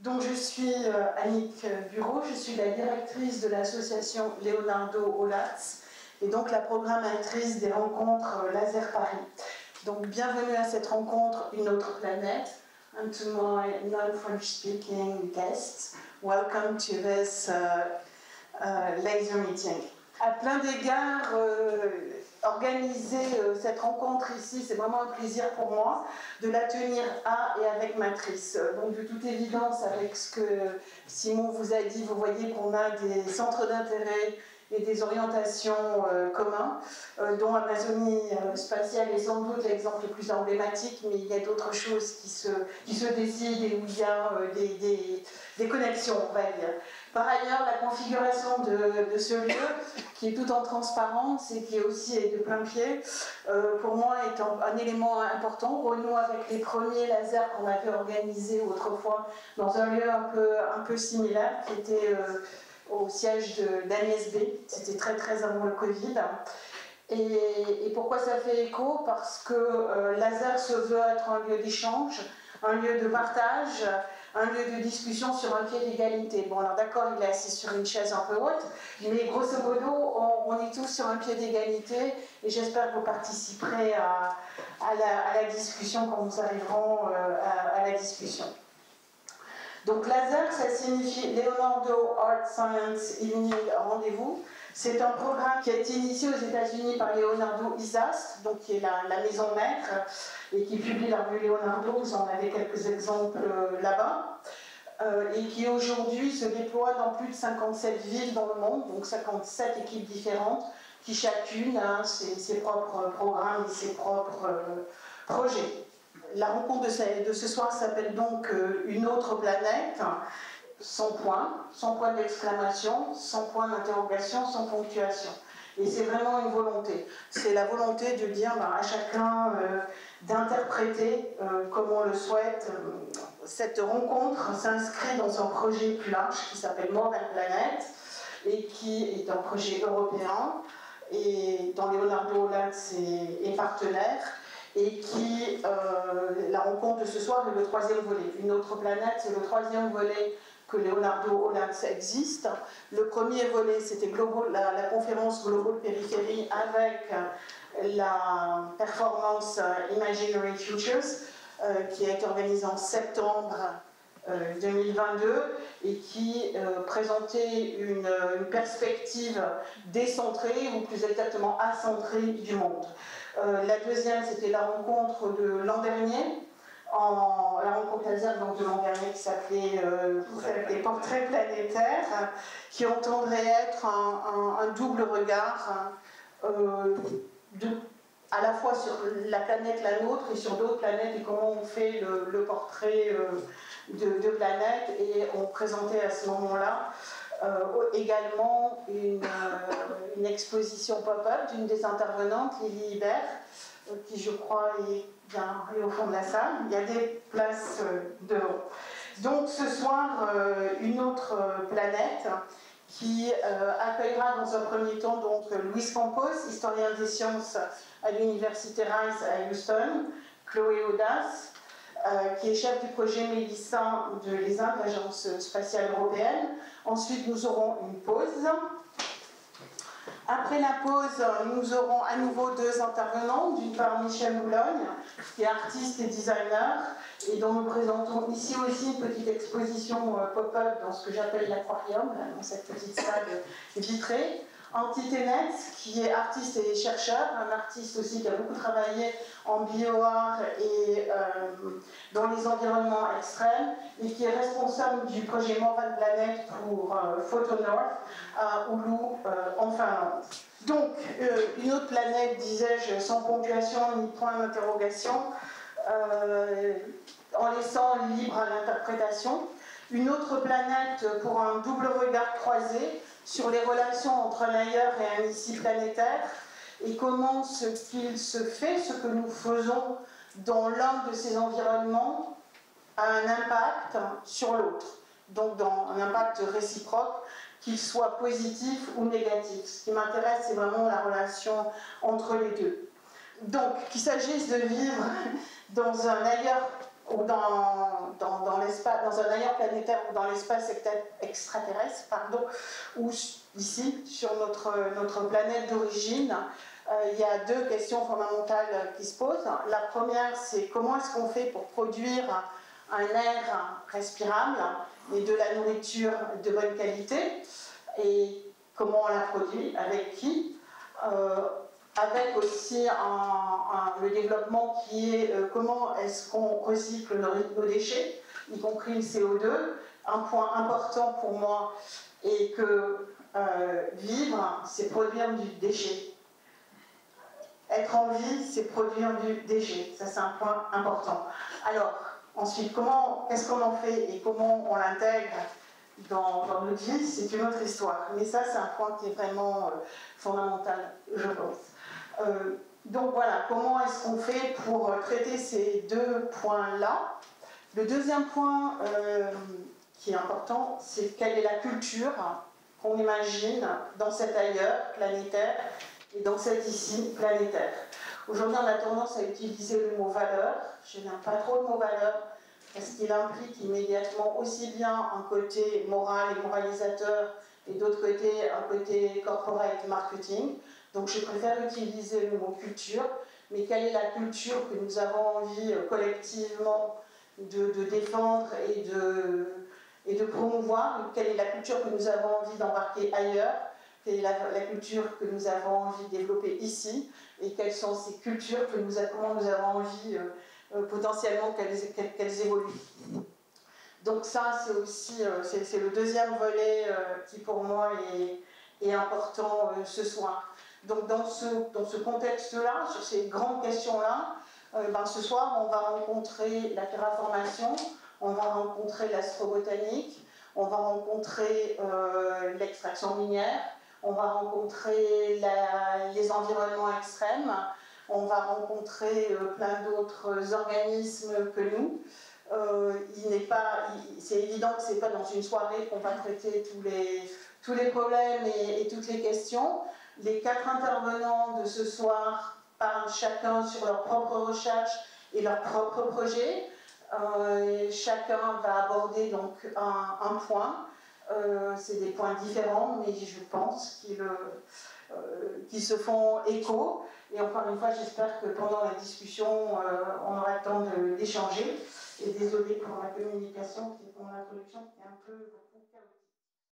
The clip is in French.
Donc je suis Annick Bureau, je suis la directrice de l'association Leonardo Aulatz et donc la programmatrice des rencontres Laser Paris. Donc bienvenue à cette rencontre Une autre planète. And to my non-French speaking guests, welcome to this laser meeting. À plein d'égards, organiser cette rencontre ici, c'est vraiment un plaisir pour moi de la tenir à et avec Matrice. Donc de toute évidence, avec ce que Simon vous a dit, vous voyez qu'on a des centres d'intérêt et des orientations communs, dont Amazonie spatiale est sans doute l'exemple le plus emblématique, mais il y a d'autres choses qui se décident et où il y a des connexions, on va dire. Par ailleurs, la configuration de ce lieu, qui est tout en transparence et qui est aussi de plein pied, pour moi est un élément important. Renoue avec les premiers lasers qu'on avait organisés autrefois dans un lieu un peu similaire, qui était au siège d'Agnès B. C'était très avant le Covid. Et pourquoi ça fait écho? Parce que laser se veut être un lieu d'échange, un lieu de partage, un lieu de discussion sur un pied d'égalité. Bon, alors d'accord, il est assis sur une chaise un peu haute, mais grosso modo, on est tous sur un pied d'égalité, et j'espère que vous participerez à la discussion quand nous arriverons à la discussion. Donc laser, ça signifie Leonardo Art Science Evening Rendez-vous. C'est un programme qui a été initié aux États-Unis par Leonardo Isast, donc qui est la maison mère, et qui publie la revue Leonardo. Vous en avez quelques exemples là-bas. Et qui aujourd'hui se déploie dans plus de 57 villes dans le monde, donc 57 équipes différentes, qui chacune a ses propres programmes et ses propres projets. La rencontre de ce soir s'appelle donc Une autre planète, sans point d'exclamation, sans point d'interrogation, sans ponctuation. Et c'est vraiment une volonté. C'est la volonté de dire à chacun d'interpréter comme on le souhaite. Cette rencontre s'inscrit dans un projet plus large qui s'appelle More than Planet et qui est un projet européen et dont Leonardo Aulatz est partenaire. Et qui, la rencontre de ce soir est le troisième volet. Une autre planète, c'est le troisième volet que Leonardo Aulatz existe. Le premier volet, c'était la conférence Global Periphery avec la performance Imaginary Futures, qui a été organisée en septembre 2022 et qui présentait une perspective décentrée, ou plus exactement acentrée du monde. La deuxième, c'était la rencontre de l'an dernier, la rencontre laser de l'an dernier qui s'appelait des portraits planétaires, qui entendrait être un double regard à la fois sur la planète, la nôtre, et sur d'autres planètes, et comment on fait le portrait de planètes. Et on présentait à ce moment-là également une exposition pop-up d'une des intervenantes, Lily Hibert, qui je crois est au fond de la salle. Il y a des places devant. Donc ce soir, Une autre planète qui accueillera dans un premier temps donc Luis Campos, historien des sciences à l'université Rice à Houston, Chloé Audas, qui est chef du projet Mélissa de l'ESA, l'Agence spatiale européenne. Ensuite, nous aurons une pause. Après la pause, nous aurons à nouveau deux intervenants. D'une part, Michel Boulogne, qui est artiste et designer, et dont nous présentons ici aussi une petite exposition pop-up dans ce que j'appelle l'aquarium, dans cette petite salle vitrée. Antti Tenet, qui est artiste et chercheur, un artiste aussi qui a beaucoup travaillé en bioart et dans les environnements extrêmes, et qui est responsable du projet More than Planet pour Photonorth à Oulu, en Finlande. Donc, une autre planète, disais-je, sans ponctuation ni point d'interrogation, en laissant libre à l'interprétation. Une autre planète pour un double regard croisé sur les relations entre un ailleurs et un ici planétaire, et comment ce qu'il se fait, ce que nous faisons dans l'un de ces environnements, a un impact sur l'autre. Donc un impact réciproque, qu'il soit positif ou négatif. Ce qui m'intéresse, c'est vraiment la relation entre les deux. Donc, qu'il s'agisse de vivre dans un ailleurs ou dans l'espace, dans un ailleurs planétaire ou dans l'espace extraterrestre, pardon, ou ici, sur notre planète d'origine, il y a deux questions fondamentales qui se posent. La première, c'est comment est-ce qu'on fait pour produire un air respirable et de la nourriture de bonne qualité, et comment on la produit, avec qui, avec aussi le développement qui est comment est-ce qu'on recycle nos déchets, y compris le CO2. Un point important pour moi est que vivre, c'est produire du déchet. Être en vie, c'est produire du déchet. Ça, c'est un point important. Alors, ensuite, qu'est-ce qu'on en fait et comment on l'intègre dans notre vie, c'est une autre histoire. Mais ça, c'est un point qui est vraiment fondamental, je pense. Donc voilà, comment est-ce qu'on fait pour traiter ces deux points-là? Le deuxième point qui est important, c'est quelle est la culture qu'on imagine dans cet ailleurs planétaire et dans cet ici planétaire. Aujourd'hui, on a tendance à utiliser le mot valeur. Je n'aime pas trop le mot valeur parce qu'il implique immédiatement aussi bien un côté moral et moralisateur et d'autre côté un côté corporate marketing. Donc je préfère utiliser le mot culture, mais quelle est la culture que nous avons envie collectivement de défendre et de promouvoir? Quelle est la culture que nous avons envie d'embarquer ailleurs? Quelle est la culture que nous avons envie de développer ici? Et quelles sont ces cultures comment nous avons envie potentiellement qu'elles évoluent? Donc ça, c'est aussi c'est le deuxième volet qui pour moi est important ce soir. Donc dans ce contexte-là, sur ces grandes questions-là, ce soir, on va rencontrer la terraformation, on va rencontrer l'astrobotanique, on va rencontrer l'extraction minière, on va rencontrer les environnements extrêmes, on va rencontrer plein d'autres organismes que nous. C'est évident que ce n'est pas dans une soirée qu'on va traiter tous les problèmes et toutes les questions. Les 4 intervenants de ce soir parlent chacun sur leur propre recherche et leur propre projet. Chacun va aborder donc un point. C'est des points différents, mais je pense qui se font écho. Et encore une fois, j'espère que pendant la discussion, on aura le temps d'échanger. Et désolé pour la communication, pour l'introduction qui est un peu...